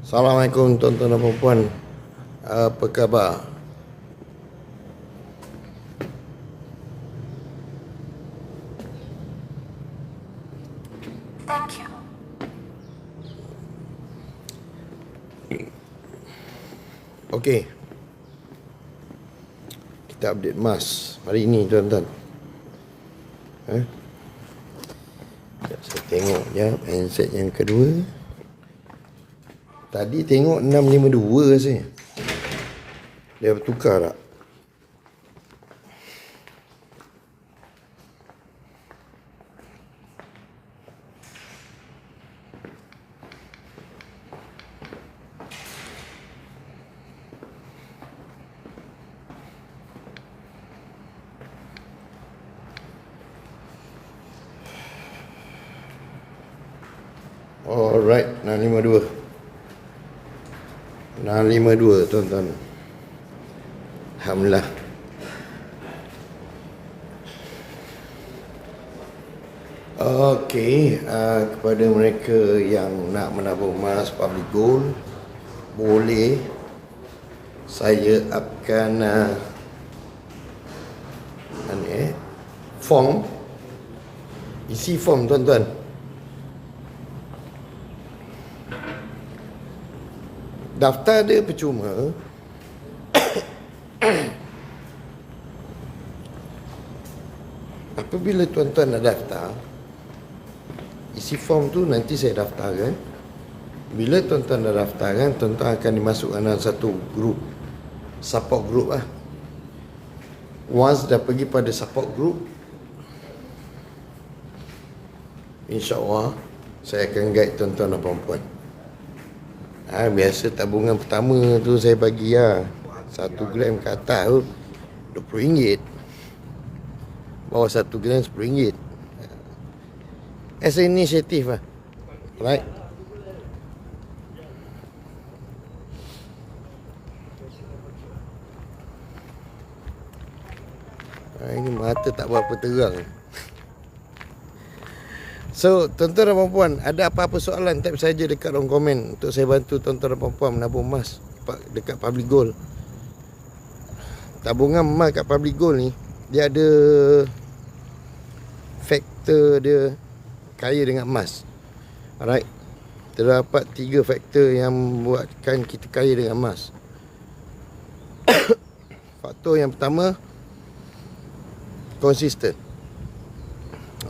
Assalamualaikum tuan-tuan dan puan-puan. Apa khabar? Thank you. Okey. Kita update emas hari ini tuan-tuan. Saya tengok je handset yang kedua. Tadi tengok 652 rasanya. Dia bertukar tak? Alright, 652. 652 tuan-tuan. Alhamdulillah. Okey, kepada mereka yang nak menabung emas public gold, boleh saya upkan form. Isi form tuan-tuan. Daftar dia percuma. Apabila tuan-tuan nak daftar, isi form tu nanti saya daftarkan. Bila tuan-tuan dah daftarkan, tuan-tuan akan dimasukkan dalam satu group, support group lah. Once dah pergi pada support group, InsyaAllah saya akan guide tuan-tuan dan puan-puan. Biasa tabungan pertama tu saya bagi 1 gram ke atas tu RM20. Bawah 1 gram RM10. As an initiative lah. Right? Ini mata tak berapa terang. So, tuan-tuan dan puan-puan, ada apa-apa soalan, type saja dekat ruang komen untuk saya bantu tuan-tuan dan puan-puan menabung emas dekat public gold. Tabungan emas kat public gold ni, dia ada faktor dia kaya dengan emas. Alright. Terdapat 3 faktor yang membuatkan kita kaya dengan emas. Faktor yang pertama, konsisten.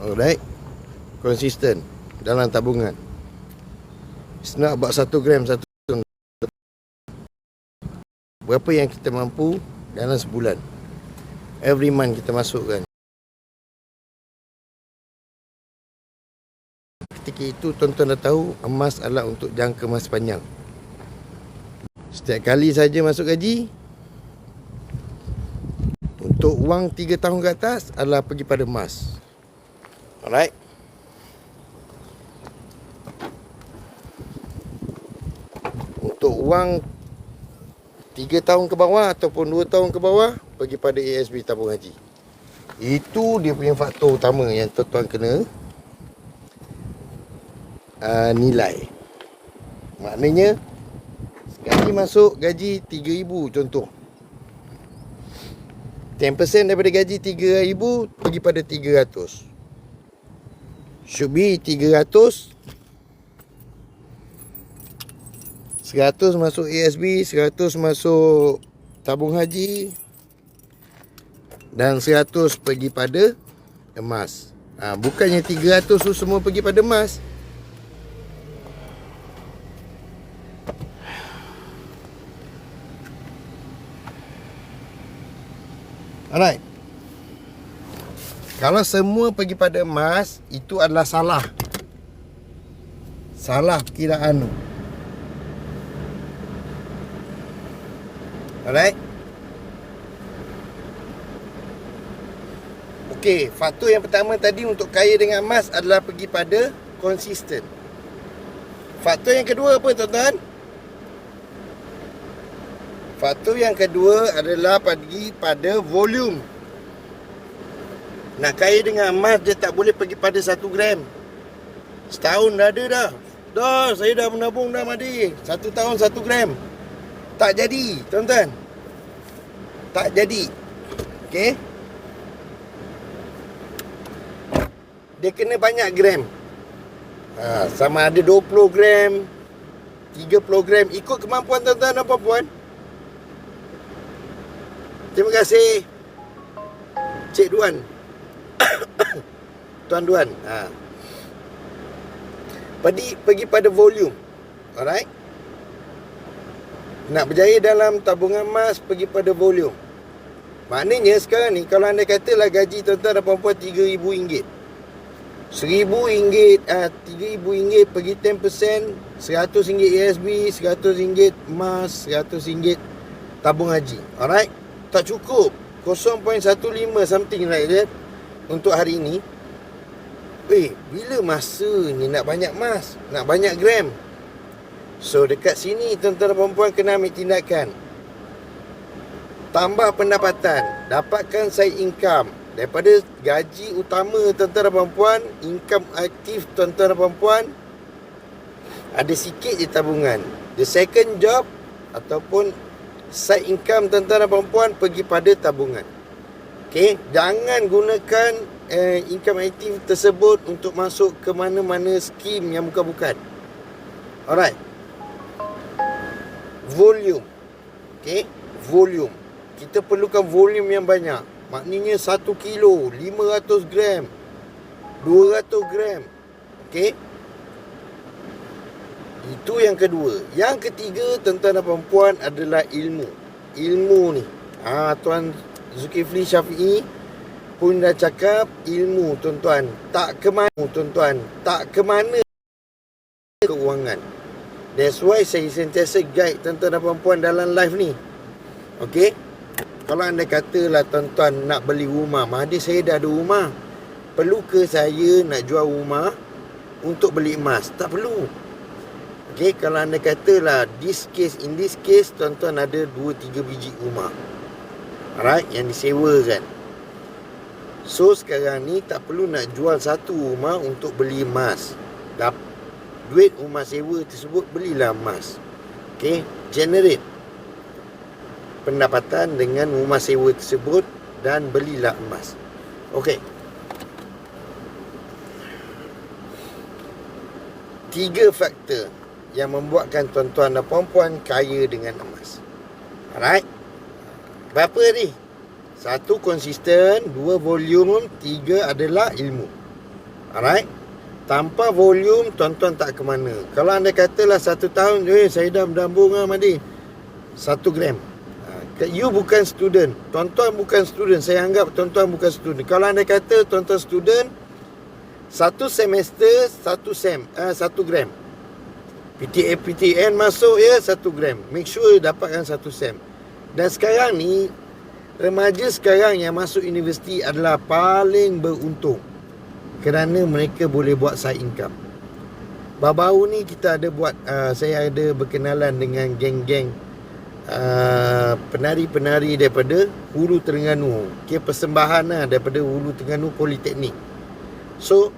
Alright. Konsisten dalam tabungan. It's not about 1 gram satu. Berapa yang kita mampu dalam sebulan. Every month kita masukkan. Ketika itu tuan-tuan dah tahu emas adalah untuk jangka masa panjang. Setiap kali saja masuk gaji, untuk wang 3 tahun ke atas adalah pergi pada emas. Alright. Untuk wang 3 tahun ke bawah ataupun 2 tahun ke bawah, pergi pada ASB tabung haji. Itu dia punya faktor utama yang tuan-tuan kena nilai. Maknanya sekali masuk gaji 3,000 contoh, 10% daripada gaji 3,000 pergi pada 300. Should be 300. 100 masuk ASB, 100 masuk tabung haji, dan 100 pergi pada emas. Bukannya 300 tu semua pergi pada emas. Alright. Kalau semua pergi pada emas, itu adalah salah. Salah perkiraan tu. Alright. Okey, faktor yang pertama tadi untuk kaya dengan emas adalah pergi pada konsisten. Faktor yang kedua apa tuan-tuan? Faktor yang kedua adalah pergi pada volume. Nak kaya dengan emas, dia tak boleh pergi pada 1 gram. Setahun dah ada dah. Dah, saya dah menabung dah, Madi. 1 tahun 1 gram. Tak jadi, tuan-tuan. Tak jadi. Okey. Dia kena banyak gram. Sama ada 20 gram, 30 gram. Ikut kemampuan tuan-tuan dan puan-puan. Terima kasih Cik Duan. Tuan Duan. Pergi pada volume. Alright. Nak berjaya dalam tabungan emas, pergi pada volume. Maknanya sekarang ni, kalau anda katalah gaji tuan-tuan dan puan-puan RM3,000, RM1,000, RM3,000 pergi 10%, RM100 ASB, RM100 emas, RM100 tabung haji. Alright. Tak cukup. 0.15 something like that untuk hari ini. Bila masa ni nak banyak emas, nak banyak gram? So dekat sini tuan-tuan dan puan-puan kena ambil tindakan. Tambah pendapatan, dapatkan side income daripada gaji utama tuan-tuan dan puan-puan. Income aktif tuan-tuan dan puan-puan, ada sikit je tabungan. The second job ataupun side income tuan-tuan dan puan-puan pergi pada tabungan. Okay, jangan gunakan income aktif tersebut untuk masuk ke mana-mana skim yang bukan-bukan. Alright. Volume. Okay, volume. Kita perlukan volume yang banyak. Maknanya 1 kilo, 500 gram, 200 gram. Okay. Itu yang kedua. Yang ketiga tuan-tuan dan puan-puan adalah ilmu. Ilmu ni, Tuan Zulkifli Syafi'i pun dah cakap, ilmu tuan-tuan tak ke mana, tuan-tuan tak ke mana keuangan. That's why saya sentiasa guide tuan-tuan dan puan-puan dalam live ni. Okey. Kalau anda katalah tuan-tuan nak beli rumah, Mahdi saya dah ada rumah, perlu ke saya nak jual rumah untuk beli emas? Tak perlu. Okey, kalau anda katalah in this case tuan-tuan ada 2-3 biji rumah, alright, yang disewakan. So sekarang ni tak perlu nak jual satu rumah untuk beli emas. Duit rumah sewa tersebut belilah emas. Okey, generate pendapatan dengan rumah sewa tersebut dan belilah emas. Okey. 3 faktor yang membuatkan tuan-tuan dan puan-puan kaya dengan emas. Alright. Berapa ni? 1, konsisten. 2, volume. 3 adalah ilmu. Alright. Tanpa volume, tuan-tuan tak ke mana. Kalau anda katalah 1 tahun, saya dah menabung Madi 1 gram. You bukan student. Tuan-tuan bukan student. Saya anggap tuan-tuan bukan student. Kalau anda kata tuan-tuan student, 1 semester 1 gram. PTN masuk 1 gram. Make sure dapatkan 1 sem. Dan sekarang ni, remaja sekarang yang masuk universiti adalah paling beruntung kerana mereka boleh buat side income. Baru-baru ni kita ada buat, saya ada berkenalan dengan geng-geng penari-penari daripada Hulu Terengganu. Persembahan daripada Hulu Terengganu Politeknik. So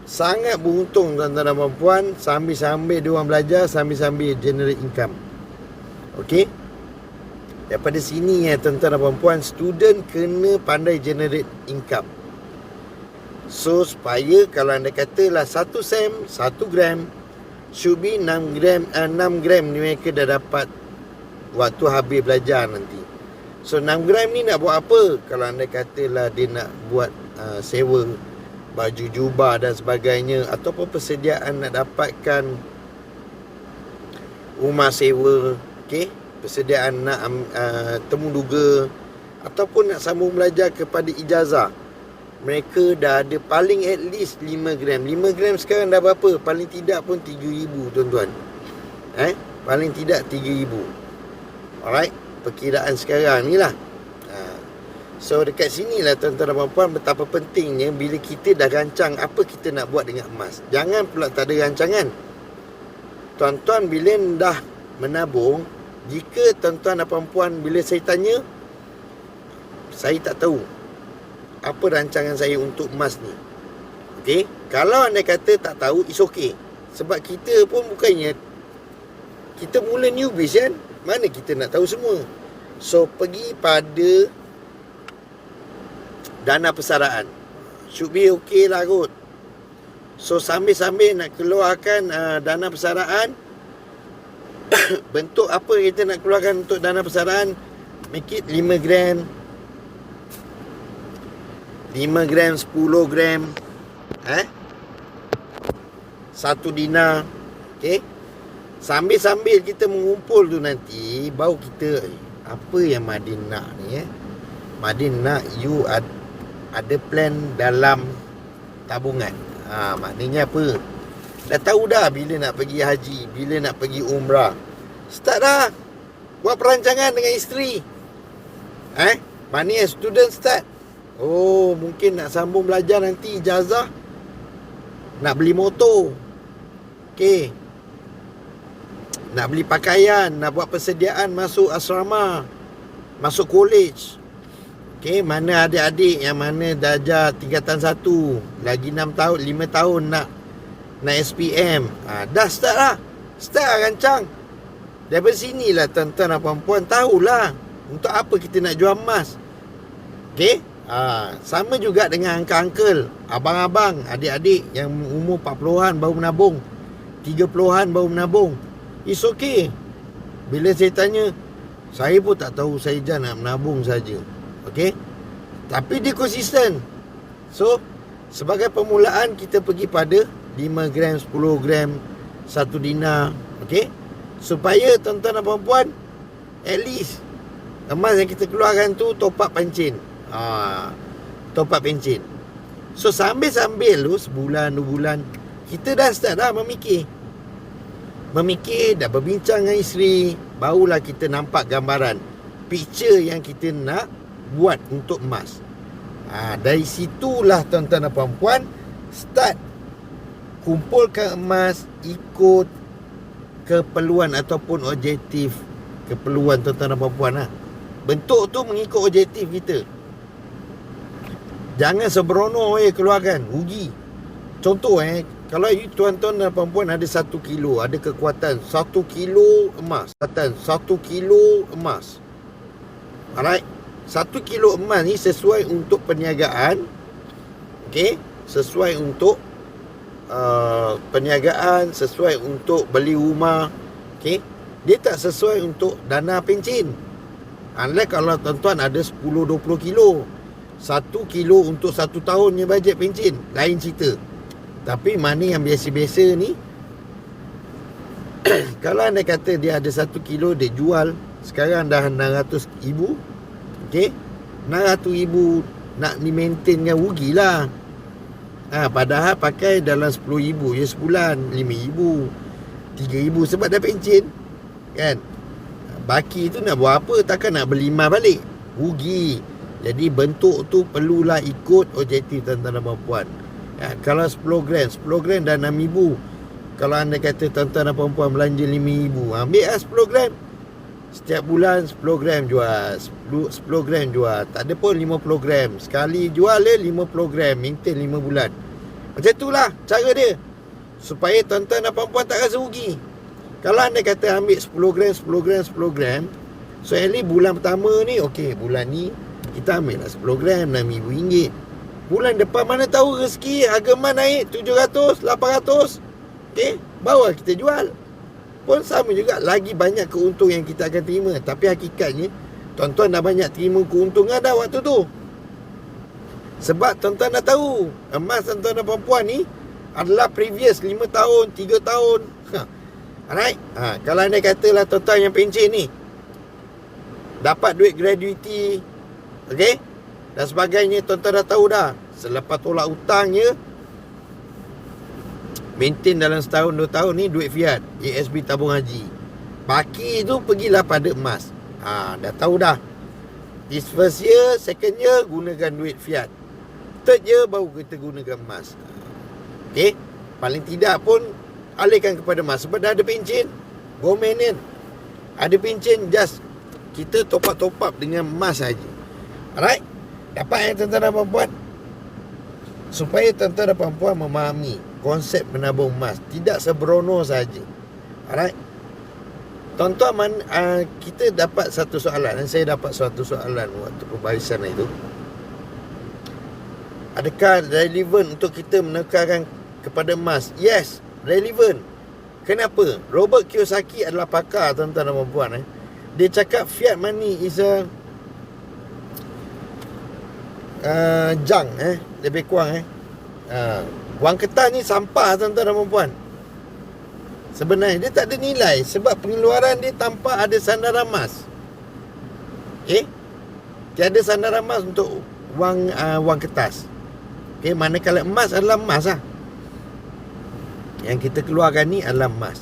sangat beruntung tuan-tuan dan puan-puan, sambil-sambil dia orang belajar, sambil-sambil generate income. Okey. Daripada sini tuan-tuan dan puan-puan, student kena pandai generate income. So supaya kalau anda katalah 1 sem 1 gram, should be 6 gram ni mereka dah dapat waktu habis belajar nanti. So 6 gram ni nak buat apa? Kalau anda katalah dia nak buat sewa baju jubah dan sebagainya, ataupun persediaan nak dapatkan rumah sewa, okey, persediaan nak temu duga, ataupun nak sambung belajar kepada ijazah, mereka dah ada paling at least 5 gram. 5 gram sekarang dah berapa? Paling tidak pun 3,000 tuan-tuan. Paling tidak 3,000. Alright, perkiraan sekarang ni lah. So dekat sini lah tuan-tuan dan puan-puan, betapa pentingnya bila kita dah rancang apa kita nak buat dengan emas. Jangan pula tak ada rancangan. Tuan-tuan bila dah menabung, jika tuan-tuan dan puan-puan bila saya tanya, saya tak tahu apa rancangan saya untuk emas ni. Okey, kalau anda kata tak tahu, it's okay. Sebab kita pun bukannya, kita mula newbies kan, mana kita nak tahu semua. So pergi pada dana persaraan, should be okay lah kot. So sambil-sambil nak keluarkan dana persaraan, bentuk apa kita nak keluarkan untuk dana persaraan, make it 5 gram 5 gram, 10 gram, 1 dinar. Okay, sambil-sambil kita mengumpul tu nanti, baru kita apa yang Madin nak ni Madin nak you ada plan dalam tabungan. Maknanya apa? Dah tahu dah bila nak pergi haji, bila nak pergi umrah. Start dah buat perancangan dengan isteri. Mana yang student start. Oh, mungkin nak sambung belajar nanti ijazah, nak beli motor. Okay, nak beli pakaian, nak buat persediaan masuk asrama, masuk college. Okay, mana adik-adik yang mana darjah tingkatan 1, lagi 6 tahun, 5 tahun nak SPM. Dah start lah. Start lah rancang. Daripada sinilah tuan-tuan dan puan-puan tahulah untuk apa kita nak jual emas. Okay, sama juga dengan uncle-uncle, abang-abang, adik-adik yang umur 40-an baru menabung, 30-an baru menabung. It's okay. Bila saya tanya, saya pun tak tahu, saya je nak menabung saja. Okay, tapi dia konsisten. So sebagai permulaan kita pergi pada 5 gram, 10 gram, 1 dinar. Okay, supaya tuan-tuan dan puan-puan, at least emas yang kita keluarkan tu top up pencen. Top up pencen. So sambil-sambil tu sebulan, 2 bulan, kita dah start dah memikir, dah berbincang dengan isteri. Barulah kita nampak gambaran, picture yang kita nak buat untuk emas. Dari situlah tuan-tuan dan puan-puan start kumpulkan emas ikut keperluan ataupun objektif keperluan tuan-tuan dan puan-puan. Bentuk tu mengikut objektif kita. Jangan sembrono keluarkan, rugi. Contoh kalau tuan-tuan dan puan-puan ada 1 kilo, ada kekuatan 1 kilo emas, alright, 1 kilo emas ni sesuai untuk perniagaan. Okay, sesuai untuk perniagaan, sesuai untuk beli rumah. Okay, dia tak sesuai untuk dana pencen. Unlike kalau tuan-tuan ada 10-20 kilo, 1 kilo untuk 1 tahunnya bajet pencen, lain cerita. Tapi mana yang biasa-biasa ni, kalau anda kata dia ada 1 kilo, dia jual sekarang dah 600,000. Okay, 600,000 nak di-maintain kan rugilah. Padahal pakai dalam 10,000 je sebulan, 5,000, 3,000 sebab dah pencen kan. Baki tu nak buat apa? Takkan nak beli emas balik, rugi. Jadi bentuk tu perlulah ikut objektif tuan-tuan dan puan-puan. Kalau 10 gram dah 6,000. Kalau anda kata tuan-tuan dan puan-puan belanja 5,000, ambil lah 10 gram. Setiap bulan 10 gram jual, 10 gram jual. Tak ada pun 50 gram. Sekali jual 50 gram, maintain 5 bulan. Macam itulah cara dia, supaya tuan-tuan dan puan-puan tak rasa rugi. Kalau anda kata ambil 10 gram, 10 gram, 10 gram, so at least bulan pertama ni, okay, bulan ni kita ambil lah 10 gram, RM6,000. Bulan depan mana tahu rezeki, harga emas naik 700, 800. Okay, baru kita jual. Pun sama juga, lagi banyak keuntungan yang kita akan terima. Tapi hakikatnya tuan-tuan dah banyak terima keuntungan dah waktu tu. Sebab tuan-tuan dah tahu emas tuan-tuan dan puan-puan ni adalah previous 5 tahun, 3 tahun. Alright. Kalau anda katalah tuan-tuan yang pencen ni dapat duit gratuity, okay, dan sebagainya, tuan-tuan dah tahu dah. Selepas tolak hutangnya, maintain dalam setahun 2 tahun ni duit fiat, ASB tabung haji. Baki tu pergilah pada emas. Dah tahu dah. This first year, second year gunakan duit fiat. Third year baru kita gunakan emas. Okay, paling tidak pun alihkan kepada emas. Sebab dah ada pencen, go maintain. Ada pencen, just kita top up dengan emas saja. Alright, dapat tuan-tuan dan puan-puan? Supaya tuan-tuan dan puan-puan memahami konsep menabung emas. Tidak sembrono saja. Alright. Tuan-tuan, kita dapat satu soalan. Saya dapat satu soalan waktu pembahasan itu. Adakah relevan untuk kita menekankan kepada emas? Yes, relevan. Kenapa? Robert Kiyosaki adalah pakar, tuan-tuan dan puan. Dia cakap fiat money is a junk, lebih kurang. Wang kertas ni sampah, tuan-tuan dan puan. Sebenarnya dia tak ada nilai sebab pengeluaran dia tanpa ada sandaran emas. Tiada sandaran emas untuk wang kertas. Manakala emas adalah emas lah. Yang kita keluarkan ni adalah emas.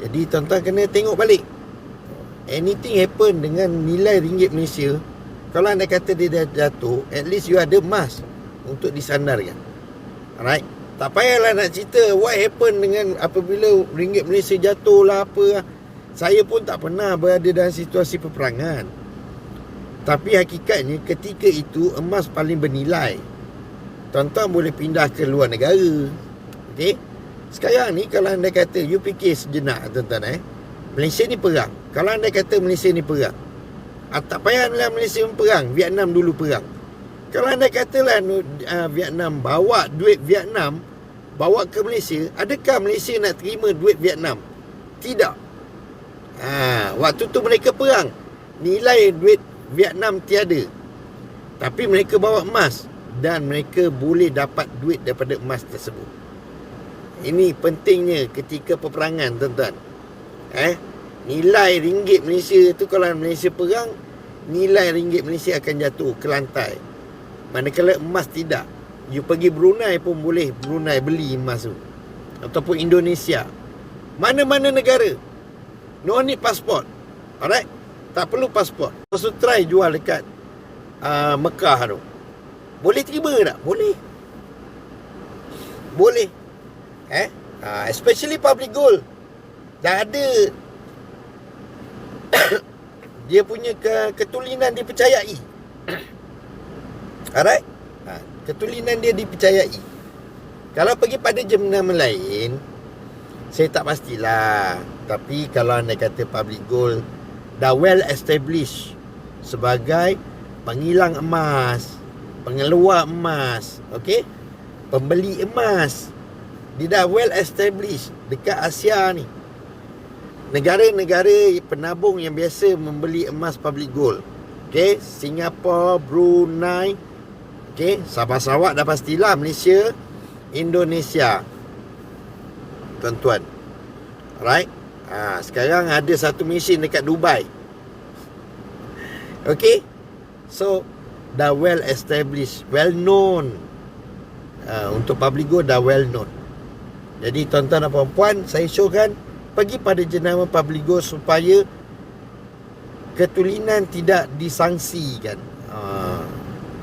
Jadi tuan-tuan kena tengok balik. Anything happen dengan nilai ringgit Malaysia, kalau anda kata dia dah jatuh, at least you ada emas untuk disandarkan. Alright. Tak payahlah nak cerita what happen dengan apabila ringgit Malaysia jatuh lah apa. Saya pun tak pernah berada dalam situasi peperangan. Tapi hakikatnya ketika itu emas paling bernilai. Tuan-tuan boleh pindah ke luar negara. Okey. Sekarang ni kalau anda kata, you fikir sejenak tuan-tuan, Malaysia ni perang. Kalau anda kata Malaysia ni perang, tak payahlah Malaysia perang, Vietnam dulu perang. Kalau anda katalah Vietnam bawa duit Vietnam bawa ke Malaysia, adakah Malaysia nak terima duit Vietnam? Tidak. Waktu tu mereka perang, nilai duit Vietnam tiada. Tapi mereka bawa emas dan mereka boleh dapat duit daripada emas tersebut. Ini pentingnya ketika peperangan, tuan-tuan. Nilai ringgit Malaysia tu, kalau Malaysia perang, nilai ringgit Malaysia akan jatuh ke lantai. Manakala emas tidak. You pergi Brunei pun boleh Brunei beli emas tu. Ataupun Indonesia. Mana-mana negara. No need pasport. Alright? Tak perlu pasport. Lepas tu try jual dekat Mekah tu. Boleh terima tak? Boleh. Boleh. Especially public gold. Dah ada dia punya ketulinan dipercayai. Alright? Ketulinan dia dipercayai. Kalau pergi pada jenama lain, saya tak pastilah. Tapi kalau anda kata public gold dah well established sebagai pengilang emas, pengeluar emas, pembeli emas, dia dah well established dekat Asia ni. Negara-negara penabung yang biasa membeli emas public gold, Singapura, Brunei, Sabah Sarawak dah pastilah, Malaysia, Indonesia, tuan-tuan. Alright. Sekarang ada satu mesin dekat Dubai. So dah well established, well known. Untuk public gold dah well known. Jadi tuan-tuan dan puan-puan, saya showkan pergi pada jenama public gold supaya ketulinan tidak disangsikan.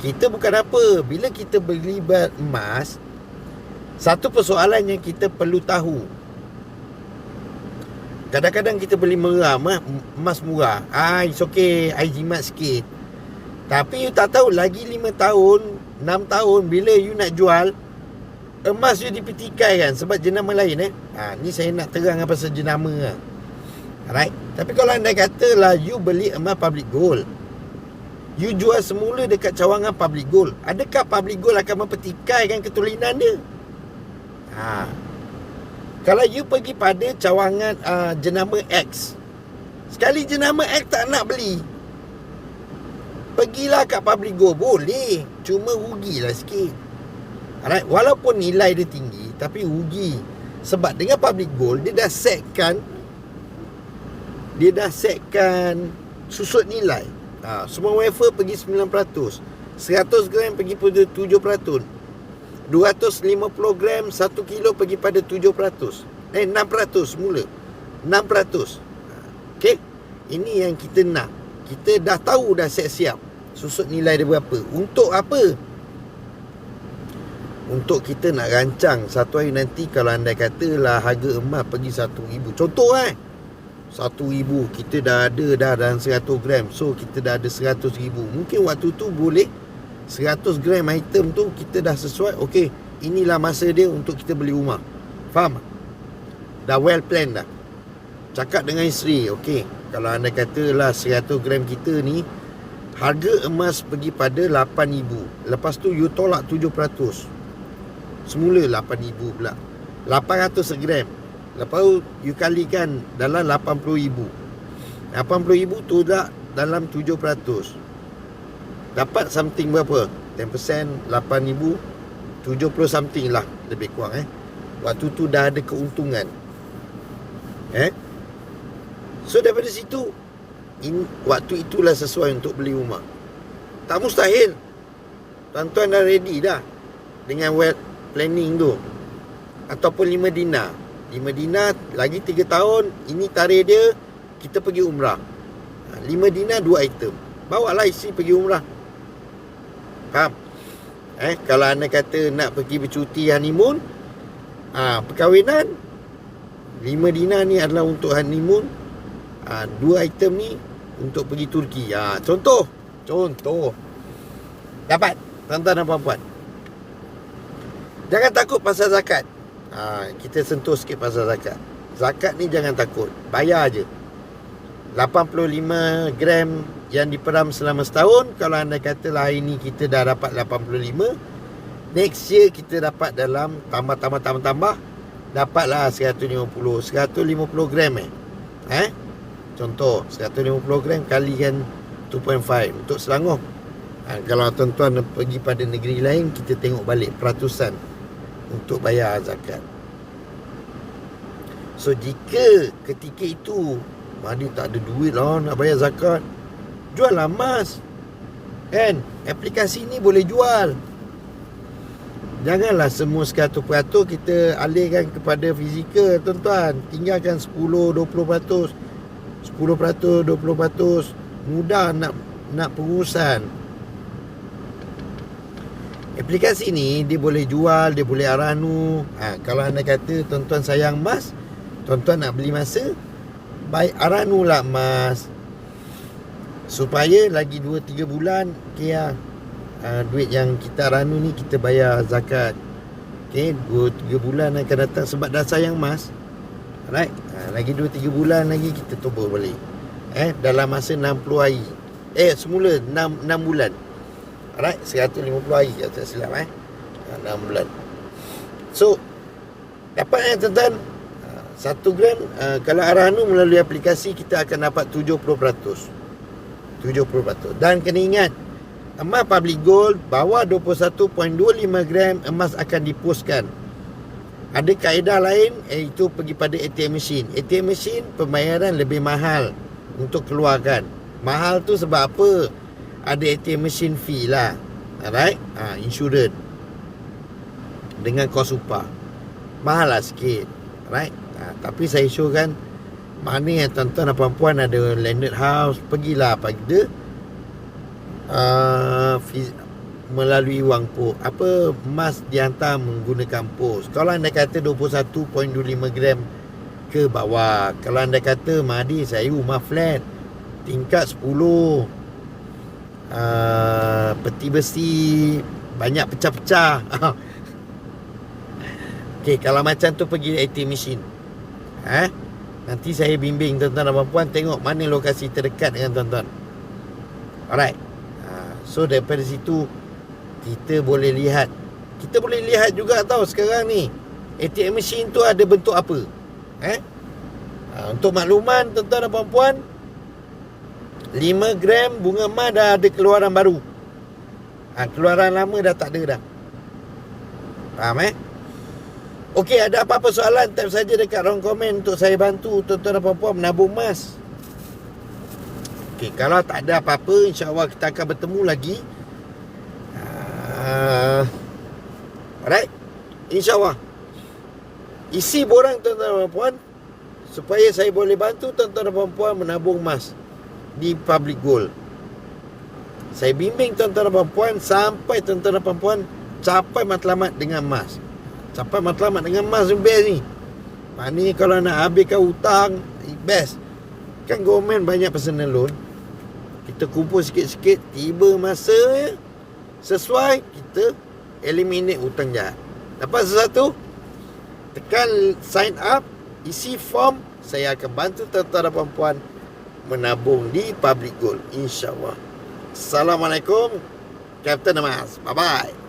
Kita bukan apa, bila kita beli emas, satu persoalan yang kita perlu tahu, kadang-kadang kita beli murah, emas murah, it's okay, I jimat sikit. Tapi you tak tahu lagi 5 tahun 6 tahun bila you nak jual, emas you dipetikai kan sebab jenama lain. Ni saya nak terang pasal jenama. Alright. Tapi kalau anda katalah you beli emas public gold, you jual semula dekat cawangan public gold, adakah public gold akan mempertikaikan ketulinan dia? Kalau you pergi pada cawangan jenama X, sekali jenama X tak nak beli, pergilah kat public gold, boleh, cuma rugilah sikit. Alright, walaupun nilai dia tinggi tapi rugi. Sebab dengan public gold dia dah setkan susut nilai. Semua wafer pergi 9%, 100 gram pergi pada 7%, 250 gram 1 kilo pergi pada 7%, 6% semula, 6%. Ini yang kita nak. Kita dah tahu, dah siap susut nilai dia berapa. Untuk apa? Untuk kita nak rancang satu hari nanti kalau anda katalah harga emas pergi 1,000. Contoh 1,000 kita dah ada dalam 100 gram. So kita dah ada 100,000. Mungkin waktu tu boleh 100 gram item tu kita dah sesuai. inilah masa dia untuk kita beli rumah. Faham? Dah well plan dah. Cakap dengan isteri, okey, kalau anda katalah 100 gram kita ni harga emas pergi pada 8,000. Lepas tu you tolak 7%. Semula 8,000 pula. 800 segram. Lepas tu you kalikan dalam 80,000. 80,000 tu dah dalam 7%. Dapat something berapa? 10%, 8,000, 70 something lah, lebih kurang Waktu tu dah ada keuntungan. So daripada situ, waktu itulah sesuai untuk beli rumah. Tak mustahil. Tuan-tuan dah ready dah dengan wealth planning tu. Ataupun 5 dinar. 5 dinar lagi 3 tahun, ini tarikh dia, kita pergi umrah. 5 dinar 2 item. Bawalah isteri pergi umrah. Faham? Kalau anda kata nak pergi bercuti honeymoon, perkahwinan, 5 dinar ni adalah untuk honeymoon, 2 item ni untuk pergi Turki. Contoh dapat, tuan-tuan dan puan-puan. Jangan takut pasal zakat. Kita sentuh sikit pasal zakat. Zakat ni jangan takut, bayar je. 85 gram yang diperam selama setahun. Kalau anda katalah hari ni kita dah dapat 85, next year kita dapat dalam tambah dapatlah 150 gram contoh 150 gram kalikan 2.5 untuk Selangor. Kalau tuan-tuan pergi pada negeri lain, kita tengok balik peratusan untuk bayar zakat. So jika ketika itu Mahdi tak ada duit lah nak bayar zakat, jual lah emas. Aplikasi ni boleh jual. Janganlah semua 100% kita alihkan kepada fizikal, tuan-tuan. Tinggalkan 10-20%. 10%-20%. Mudah nak pengurusan. Aplikasi ni dia boleh jual, dia boleh aranu. Kalau anda kata tuan-tuan sayang emas, tuan-tuan nak beli masa, baik aranu lah emas, supaya lagi 2-3 bulan duit yang kita aranu ni kita bayar zakat. 2-3 bulan akan datang sebab dah sayang emas. Alright, lagi 2-3 bulan lagi kita tobor balik. Dalam masa 60 hari. Semula 6 bulan. Alright, 150 hari kalau tak silap 6 bulan. So dapat tuan-tuan, 1 gram kalau aranu melalui aplikasi kita akan dapat 70%. Dan kena ingat, emas public gold bawah 21.25 gram emas akan dipuskan. Ada kaedah lain, iaitu pergi pada ATM machine. ATM machine pembayaran lebih mahal untuk keluarkan. Mahal tu sebab apa? Ada ATM machine fee lah. Alright, insurance dengan kos upah mahal lah sikit. Alright, tapi saya syorkan mana yang tuan-tuan dan puan-puan ada landed house, pergilah pada melalui wang emas dihantar menggunakan pos. Kalau anda kata 21.25 gram ke bawah, kalau anda kata Mahdi saya rumah flat tingkat 10, peti besi banyak pecah-pecah, kalau macam tu pergi ATM machine. Nanti saya bimbing tuan-tuan dan puan-puan, tengok mana lokasi terdekat dengan tuan-tuan. Alright. So daripada situ kita boleh lihat. Kita boleh lihat juga tahu sekarang ni ATM machine tu ada bentuk apa. Untuk makluman tuan-tuan dan puan-puan, 5 gram bunga emas dah ada keluaran baru. Keluaran lama dah tak ada dah. Faham Okey, ada apa-apa soalan, type saja dekat ruang komen untuk saya bantu tuan-tuan dan puan-puan menabung emas. Okey, kalau tak ada apa-apa, insya-Allah kita akan bertemu lagi. Alright, insya-Allah. Isi borang tuan-tuan dan puan-puan supaya saya boleh bantu tuan-tuan dan puan-puan menabung emas di public gold. Saya bimbing tuan-tuan dan puan-puan sampai tuan-tuan dan puan-puan capai matlamat dengan emas. Capai matlamat dengan emas yang best ni. Maknanya kalau nak habiskan hutang, best. Kan government banyak personal loan. Kita kumpul sikit-sikit, tiba masa sesuai, kita eliminate hutang jahat. Dapat sesuatu, tekan sign up, isi form. Saya akan bantu tuan-tuan dan puan menabung di Public Gold, InsyaAllah. Assalamualaikum, Captain Amas. Bye-bye.